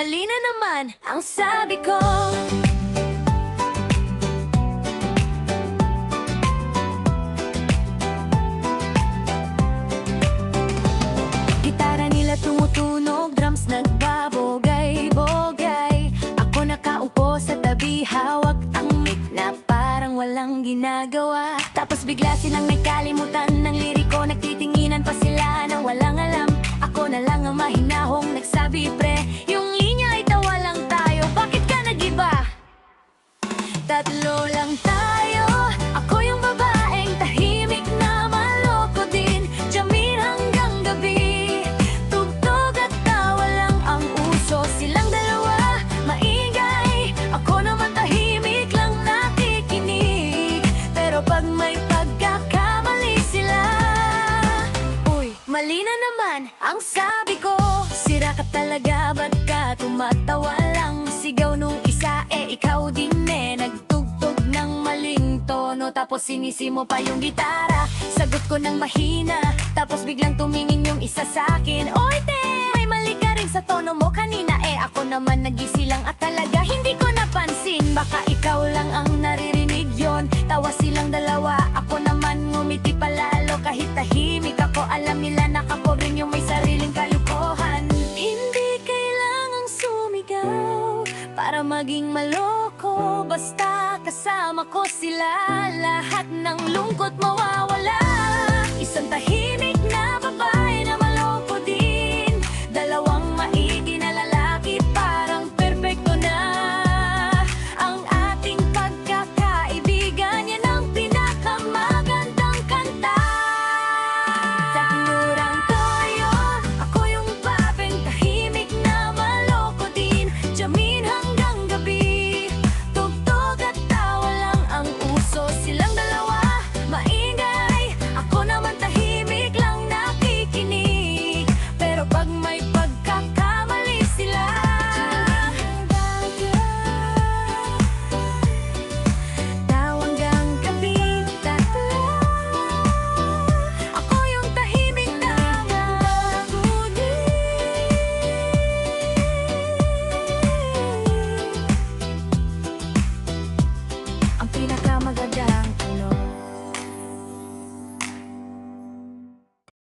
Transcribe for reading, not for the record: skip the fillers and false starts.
mali na naman ang sabi ko. Gitara nila tumutunog, drums nagbabogay-bogay. Ako nakaupo sa tabi, hawak ang mic na parang walang ginagawa. Tapos bigla silang may kalimutan ng liriko, nagtitinginan pa sila na walang alam. Ako na lang ang mahinahong nagsabi, pre, yung linya ay tawa lang tayo, bakit ka nag-iba? Tatlo lang tayo, ako yung babaeng tahimik na maloko din. Jamming hanggang gabi, tugtog at tawa lang ang uso. Silang dalawa, maingay, ako naman tahimik lang nakikinig. Pero pag may pagkakamali sila, uy, mali na naman ang sabi ko. Sira ka talaga, ba't ka tumatawa lang? Sigaw nung isa, ikaw din nagtugtog ng maling tono. Tapos sinisi mo pa yung gitara, sagot ko ng mahina. Tapos biglang tumingin yung isa sa'kin, oy te, may mali ka rin sa tono mo kanina. Ako naman nagisilang at talaga hindi ko napansin. Baka ikaw lang ang naririnig yon. Tawa silang dalawa, ako naman ngumiti palalo. Kahit tahimik ako, alam nila nakapobre yung may sariling kalukuhan. Hindi kailangang sumigaw para maging maloko, basta kasama ko sila, lahat ng lungkot mawawala. Isang tahimik